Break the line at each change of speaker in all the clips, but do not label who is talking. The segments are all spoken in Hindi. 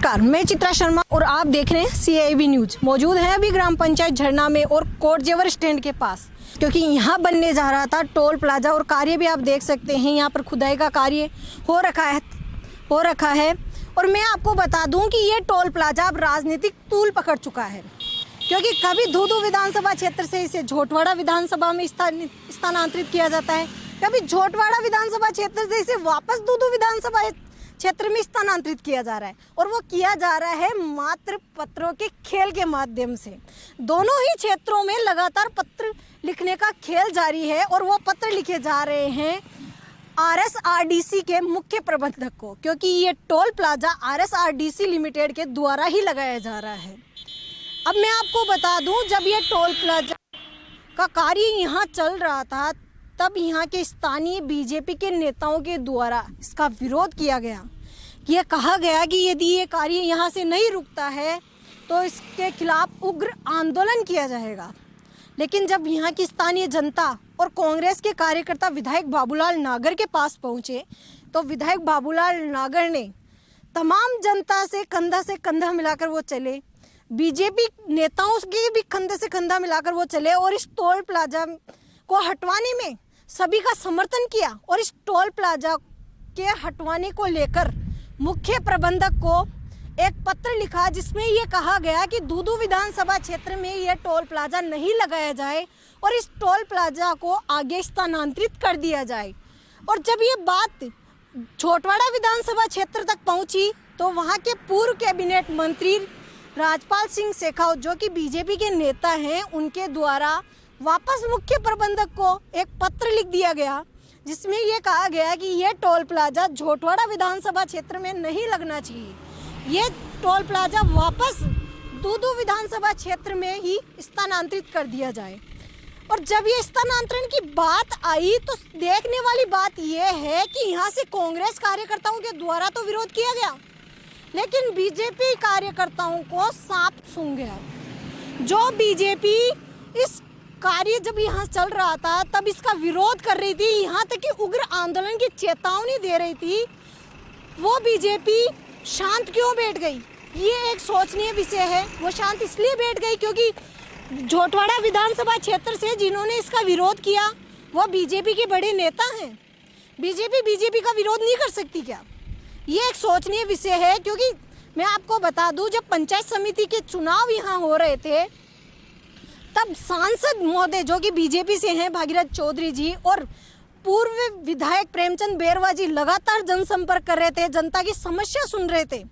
नमस्कार, मैं चित्रा शर्मा और आप देख रहे हैं CIB न्यूज। मौजूद है अभी ग्राम पंचायत झरना में और कोटजेवर स्टैंड के पास, क्योंकि यहाँ बनने जा रहा था टोल प्लाजा और कार्य भी आप देख सकते हैं। यहाँ पर खुदाई का कार्य हो रखा है और मैं आपको बता दूं कि ये टोल प्लाजा अब राजनीतिक तूल पकड़ चुका है, क्योंकि कभी धूधू विधानसभा क्षेत्र से इसे झोटवाड़ा विधानसभा में स्थानांतरित किया जाता है, कभी झोटवाड़ा विधानसभा क्षेत्र से इसे वापस धूधू विधानसभा क्षेत्र में स्थानांतरित किया जा रहा है। और वो किया जा रहा है मात्र पत्रों के खेल के माध्यम से। दोनों ही क्षेत्रों में लगातार पत्र लिखने का खेल जारी है और वो पत्र लिखे जा रहे हैं RSRDC के मुख्य प्रबंधक को, क्योंकि ये टोल प्लाजा RSRDC लिमिटेड के द्वारा ही लगाया जा रहा है। अब मैं आपको बता दूं, जब ये टोल प्लाजा का कार्य यहाँ चल रहा था तब यहाँ के स्थानीय बीजेपी के नेताओं के द्वारा इसका विरोध किया गया। ये कहा गया कि यदि ये कार्य यहाँ से नहीं रुकता है तो इसके खिलाफ उग्र आंदोलन किया जाएगा। लेकिन जब यहाँ की स्थानीय जनता और कांग्रेस के कार्यकर्ता विधायक बाबूलाल नागर के पास पहुँचे तो विधायक बाबूलाल नागर ने तमाम जनता से कंधा मिलाकर वो चले, बीजेपी नेताओं के भी कंधे से कंधा मिलाकर वो चले और इस टोल प्लाजा को हटवाने में सभी का समर्थन किया। और इस टोल प्लाजा के हटवाने को लेकर मुख्य प्रबंधक को एक पत्र लिखा, जिसमें ये कहा गया कि धूधू विधानसभा क्षेत्र में ये टोल प्लाजा नहीं लगाया जाए और इस टोल प्लाजा को आगे स्थानांतरित कर दिया जाए। और जब ये बात झोटवाड़ा विधानसभा क्षेत्र तक पहुंची तो वहां के पूर्व कैबिनेट मंत्री राजपाल सिंह शेखावत, जो कि बीजेपी के नेता हैं, उनके द्वारा वापस मुख्य प्रबंधक को एक पत्र लिख दिया गया, जिसमें यह कहा गया कि यह टोल प्लाजा झोटवाड़ा विधानसभा क्षेत्र में नहीं लगना चाहिए। ये टोल प्लाजा वापस धूधू विधानसभा क्षेत्र में ही स्थानांतरित कर दिया जाए। और जब ये स्थानांतरण की बात आई तो देखने वाली बात यह है कि यहाँ से कांग्रेस कार्यकर्ताओं के द्वारा तो विरोध किया गया, लेकिन बीजेपी कार्यकर्ताओं को सांप सूंघ गया। जो बीजेपी इस कार्य जब यहाँ चल रहा था तब इसका विरोध कर रही थी, यहाँ तक कि उग्र आंदोलन की चेतावनी दे रही थी, वो बीजेपी शांत क्यों बैठ गई, ये एक सोचनीय विषय है। वो शांत इसलिए बैठ गई क्योंकि झोटवाड़ा विधानसभा क्षेत्र से जिन्होंने इसका विरोध किया वो बीजेपी के बड़े नेता हैं। बीजेपी का विरोध नहीं कर सकती क्या? ये एक सोचनीय विषय है। क्योंकि मैं आपको बता दूं, जब पंचायत समिति के चुनाव यहाँ हो रहे थे तब सांसद महोदय, जो कि बीजेपी से हैं, भागीरथ चौधरी जी और पूर्व विधायक प्रेमचंद बेरवा जी लगातार जनसंपर्क कर रहे थे, जनता की समस्या सुन रहे थे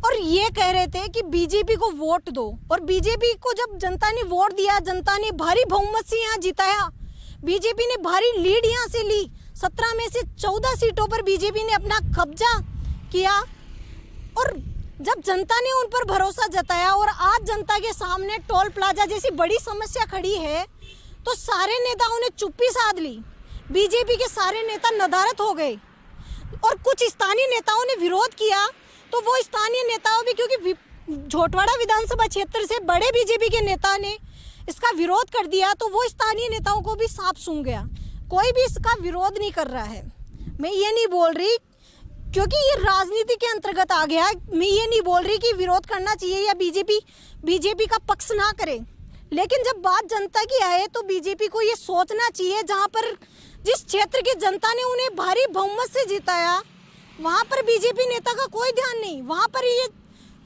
और ये कह रहे थे कि बीजेपी को वोट दो। और बीजेपी को जब जनता ने वोट दिया, जनता ने भारी बहुमत से यहाँ जिताया, बीजेपी ने भारी लीड यहाँ से ली, 17 में से 14 सीटों पर बीजेपी ने अपना कब्जा किया। और जब जनता ने उन पर भरोसा जताया और आज जनता के सामने टोल प्लाजा जैसी बड़ी समस्या खड़ी है तो सारे नेताओं ने चुप्पी साध ली। बीजेपी के सारे नेता नदारद हो गए और कुछ स्थानीय नेताओं ने विरोध किया तो वो स्थानीय नेताओं भी, क्योंकि झोटवाड़ा विधानसभा क्षेत्र से बड़े बीजेपी के नेता ने इसका विरोध कर दिया, तो वो स्थानीय नेताओं को भी सांप सूंघ गया। कोई भी इसका विरोध नहीं कर रहा है। मैं ये नहीं बोल रही, क्योंकि ये राजनीति के अंतर्गत आ गया, मैं ये नहीं बोल रही कि विरोध करना चाहिए या बीजेपी का पक्ष ना करे, लेकिन जब बात जनता की आए तो बीजेपी को ये सोचना चाहिए, जहाँ पर जिस क्षेत्र की जनता ने उन्हें भारी बहुमत से जिताया वहाँ पर बीजेपी नेता का कोई ध्यान नहीं, वहाँ पर ये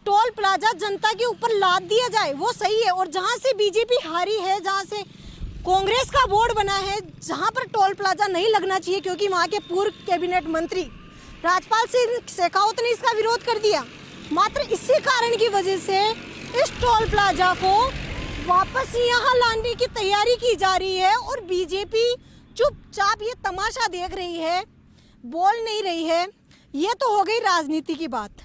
टोल प्लाजा जनता के ऊपर लाद दिया जाए वो सही है। और जहाँ से बीजेपी हारी है, जहाँ से कांग्रेस का बोर्ड बना है, जहाँ पर टोल प्लाजा नहीं लगना चाहिए, क्योंकि वहाँ के पूर्व कैबिनेट मंत्री राजपाल सिंह शेखावत ने इसका विरोध कर दिया। मात्र इसी कारण की वजह से इस टोल प्लाजा को वापस यहाँ लाने की तैयारी की जा रही है और बीजेपी चुपचाप ये तमाशा देख रही है, बोल नहीं रही है। ये तो हो गई राजनीति की बात।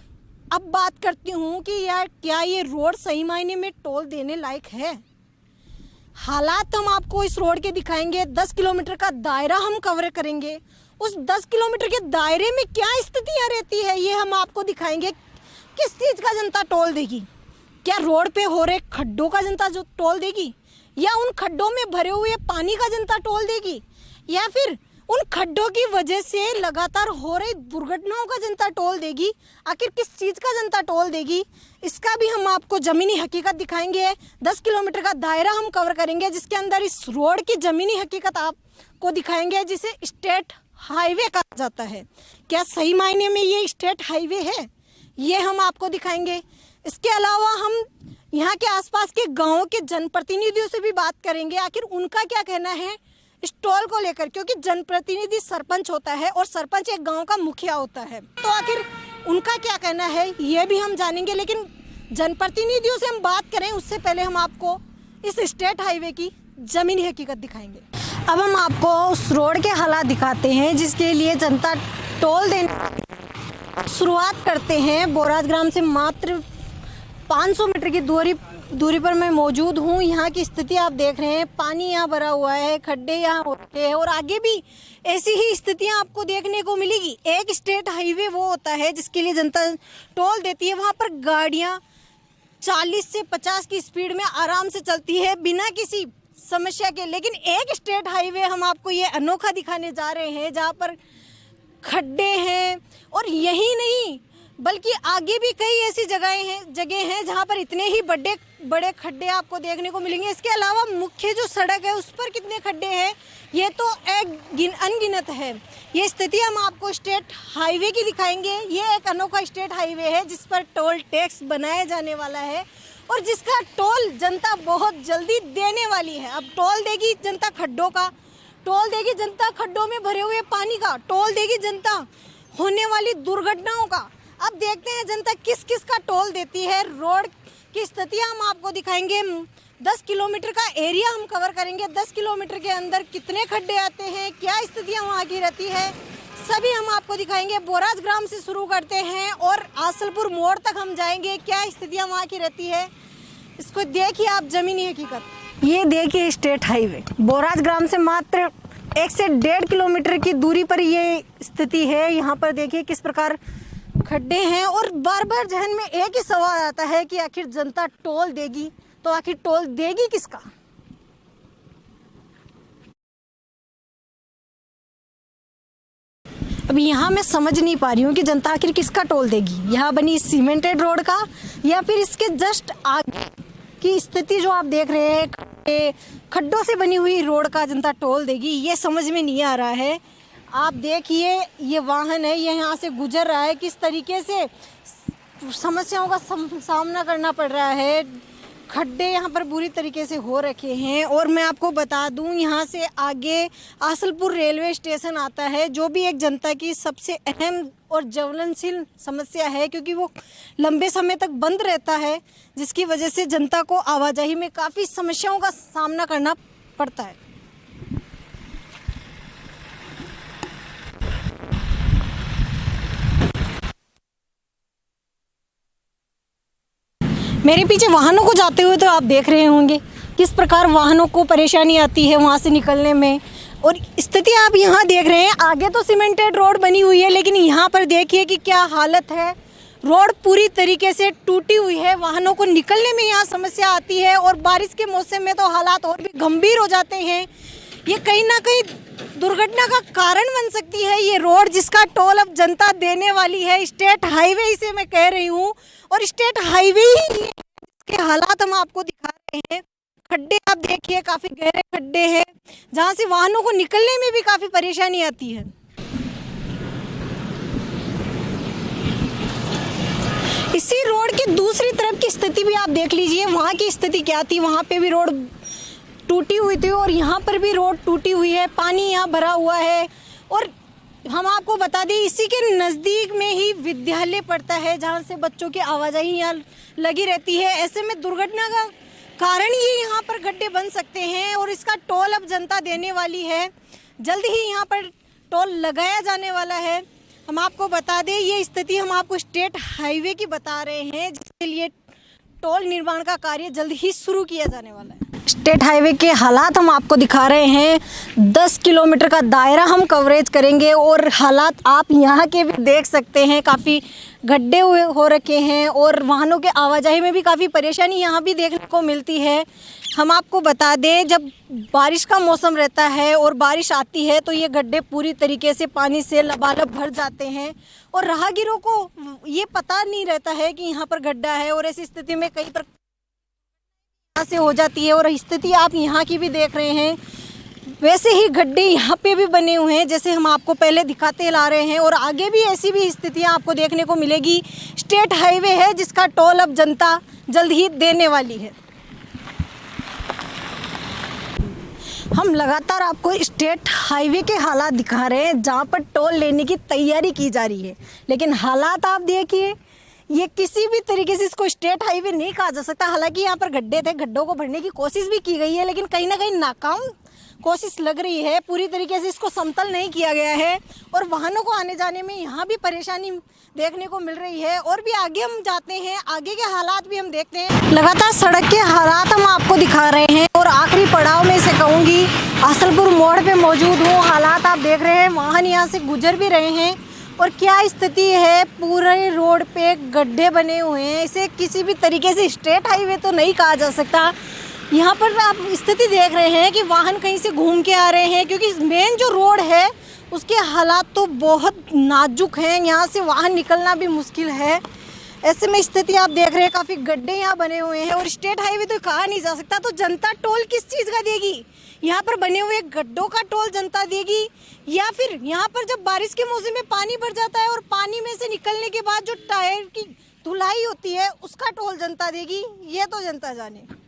अब बात करती हूँ कि यार क्या ये रोड सही मायने में टोल देने लायक है। हालात हम आपको इस रोड के दिखाएंगे, 10 किलोमीटर का दायरा हम कवर करेंगे। उस 10 किलोमीटर के दायरे में क्या स्थितियाँ रहती है ये हम आपको दिखाएंगे। किस चीज़ का जनता टोल देगी? क्या रोड पे हो रहे खड्डों का जनता जो टोल देगी, या उन खड्डों में भरे हुए पानी का जनता टोल देगी, या फिर उन खड्डों की वजह से लगातार हो रही दुर्घटनाओं का जनता टोल देगी। आखिर किस चीज़ का जनता टोल देगी, इसका भी हम आपको ज़मीनी हकीकत दिखाएंगे। 10 किलोमीटर का दायरा हम कवर करेंगे, जिसके अंदर इस रोड की ज़मीनी हकीकत आपको दिखाएंगे, जिसे स्टेट हाईवे कहा जाता है। क्या सही मायने में ये स्टेट हाईवे है, ये हम आपको दिखाएंगे। इसके अलावा हम यहाँ के आसपास के गाँवों के जनप्रतिनिधियों से भी बात करेंगे, आखिर उनका क्या कहना है इस टोल को लेकर, क्योंकि जनप्रतिनिधि सरपंच होता है और सरपंच एक गांव का मुखिया होता है, तो आखिर उनका क्या कहना है ये भी हम जानेंगे। लेकिन जनप्रतिनिधियों से हम बात करें उससे पहले हम आपको इस स्टेट हाईवे की ज़मीनी हकीकत दिखाएंगे। अब हम आपको उस रोड के हालात दिखाते हैं जिसके लिए जनता टोल देने शुरुआत करते हैं। बोराज ग्राम से मात्र 500 मीटर की दूरी पर मैं मौजूद हूँ। यहाँ की स्थिति आप देख रहे हैं, पानी यहाँ भरा हुआ है, खड्डे यहाँ होते हैं और आगे भी ऐसी ही स्थितियाँ आपको देखने को मिलेगी। एक स्टेट हाईवे वो होता है जिसके लिए जनता टोल देती है, वहाँ पर गाड़ियाँ 40 से 50 की स्पीड में आराम से चलती है बिना किसी समस्या के। लेकिन एक स्टेट हाईवे हम आपको ये अनोखा दिखाने जा रहे हैं जहाँ पर खड्डे हैं, और यही नहीं बल्कि आगे भी कई ऐसी जगह हैं जहाँ पर इतने ही बड़े खड्डे आपको देखने को मिलेंगे। इसके अलावा मुख्य जो सड़क है उस पर कितने खड्डे हैं ये तो अनगिनत है। ये स्थिति हम आपको स्टेट हाईवे की दिखाएंगे। ये एक अनोखा स्टेट हाईवे है जिस पर टोल टैक्स बनाया जाने वाला है और जिसका टोल जनता बहुत जल्दी देने वाली है। अब टोल देगी जनता खड्डों का, टोल देगी जनता खड्डों में भरे हुए पानी का, टोल देगी जनता होने वाली दुर्घटनाओं का। अब देखते हैं जनता किस किस का टोल देती है। रोड की स्थितियाँ हम आपको दिखाएंगे। 10 किलोमीटर का एरिया हम कवर करेंगे। 10 किलोमीटर के अंदर कितने खड्डे आते हैं, क्या स्थितियाँ वहाँ की रहती है, सभी हम आपको दिखाएंगे। बोराज ग्राम से शुरू करते हैं और आसलपुर मोड़ तक हम जाएंगे, क्या स्थितियाँ वहाँ की रहती है इसको देखिए आप ज़मीनी हकीकत। ये देखिए स्टेट हाईवे बोराज ग्राम से मात्र 1 से 1.5 किलोमीटर की दूरी पर ये स्थिति है। यहाँ पर देखिए किस प्रकार खड्डे हैं और बार बार जहन में एक ही सवाल आता है कि आखिर जनता टोल देगी, तो आखिर टोल देगी किसका। अब यहाँ मैं समझ नहीं पा रही हूँ कि जनता आखिर किसका टोल देगी। यहाँ बनी सीमेंटेड रोड का या फिर इसके जस्ट आगे की स्थिति जो आप देख रहे हैं खड्डों से बनी हुई रोड का जनता टोल देगी, ये समझ में नहीं आ रहा है। आप देखिए ये वाहन है, ये यहाँ से गुजर रहा है, किस तरीके से समस्याओं का सामना करना पड़ रहा है। खड्डे यहाँ पर बुरी तरीके से हो रखे हैं। और मैं आपको बता दूँ यहाँ से आगे आसलपुर रेलवे स्टेशन आता है, जो भी एक जनता की सबसे अहम और ज्वलनशील समस्या है, क्योंकि वो लंबे समय तक बंद रहता है, जिसकी वजह से जनता को आवाजाही में काफ़ी समस्याओं का सामना करना पड़ता है। मेरे पीछे वाहनों को जाते हुए तो आप देख रहे होंगे किस प्रकार वाहनों को परेशानी आती है वहाँ से निकलने में। और स्थिति आप यहाँ देख रहे हैं, आगे तो सीमेंटेड रोड बनी हुई है, लेकिन यहाँ पर देखिए कि क्या हालत है। रोड पूरी तरीके से टूटी हुई है, वाहनों को निकलने में यहाँ समस्या आती है और बारिश के मौसम में तो हालात और भी गंभीर हो जाते हैं। ये कहीं ना कहीं दुर्घटना का कारण बन सकती है। ये रोड जिसका टोल अब जनता देने वाली है, स्टेट हाईवे इसे मैं कह रही हूँ, और स्टेट हाईवे ही के हालात हम आपको दिखा रहे हैं। खड्डे आप देखिए, काफ़ी गहरे खड्डे हैं जहाँ से वाहनों को निकलने में भी काफ़ी परेशानी आती है। इसी रोड की दूसरी तरफ की स्थिति भी आप देख लीजिए, वहाँ की स्थिति क्या थी। वहाँ पे भी रोड टूटी हुई थी और यहाँ पर भी रोड टूटी हुई है, पानी यहाँ भरा हुआ है। और हम आपको बता दें इसी के नज़दीक में ही विद्यालय पड़ता है, जहाँ से बच्चों की आवाजाही यहाँ लगी रहती है। ऐसे में दुर्घटना का कारण ही यहाँ पर गड्ढे बन सकते हैं और इसका टोल अब जनता देने वाली है। जल्द ही यहाँ पर टोल लगाया जाने वाला है। हम आपको बता दें ये स्थिति हम आपको स्टेट हाईवे की बता रहे हैं, जिसके लिए टोल निर्माण का कार्य जल्द ही शुरू किया जाने वाला है। स्टेट हाईवे के हालात हम आपको दिखा रहे हैं। 10 किलोमीटर का दायरा हम कवरेज करेंगे और हालात आप यहाँ के भी देख सकते हैं, काफ़ी गड्ढे हो रखे हैं और वाहनों के आवाजाही में भी काफ़ी परेशानी यहाँ भी देखने को मिलती है। हम आपको बता दें, जब बारिश का मौसम रहता है और बारिश आती है तो ये गड्ढे पूरी तरीके से पानी से लबालब भर जाते हैं और राहगीरों को ये पता नहीं रहता है कि यहाँ पर गड्ढा है और ऐसी स्थिति में कई प्रकार से हो जाती है। और स्थिति आप यहाँ की भी देख रहे हैं, वैसे ही गड्ढे यहाँ पे भी बने हुए हैं जैसे हम आपको पहले दिखाते ला रहे हैं और आगे भी ऐसी भी स्थितियाँ आपको देखने को मिलेगी। स्टेट हाईवे है जिसका टोल अब जनता जल्द ही देने वाली है। हम लगातार आपको स्टेट हाईवे के हालात दिखा रहे हैं जहाँ पर टोल लेने की तैयारी की जा रही है, लेकिन हालात आप देखिए, ये किसी भी तरीके से इसको स्टेट हाईवे नहीं कहा जा सकता। हालांकि यहाँ पर गड्ढे थे, गड्ढों को भरने की कोशिश भी की गई है, लेकिन कहीं ना कहीं नाकाम कोशिश लग रही है। पूरी तरीके से इसको समतल नहीं किया गया है और वाहनों को आने जाने में यहाँ भी परेशानी देखने को मिल रही है। और भी आगे हम जाते हैं, आगे के हालात भी हम देखते हैं। लगातार सड़क के हालात हम आपको दिखा रहे हैं और आखिरी पड़ाव में से कहूँगी आसलपुर मोड़ पे मौजूद हूँ। हालात आप देख रहे हैं, वाहन यहाँ से गुजर भी रहे हैं और क्या स्थिति है, पूरे रोड पे गड्ढे बने हुए हैं। इसे किसी भी तरीके से स्ट्रेट हाईवे तो नहीं कहा जा सकता। यहाँ पर आप स्थिति देख रहे हैं कि वाहन कहीं से घूम के आ रहे हैं, क्योंकि मेन जो रोड है उसके हालात तो बहुत नाजुक हैं, यहाँ से वाहन निकलना भी मुश्किल है। ऐसे में स्थिति आप देख रहे हैं, काफ़ी गड्ढे यहाँ बने हुए हैं और स्टेट हाईवे तो कहा नहीं जा सकता। तो जनता टोल किस चीज़ का देगी? यहाँ पर बने हुए गड्ढों का टोल जनता देगी, या फिर यहाँ पर जब बारिश के मौसम में पानी भर जाता है और पानी में से निकलने के बाद जो टायर की धुलाई होती है उसका टोल जनता देगी? ये तो जनता जाने।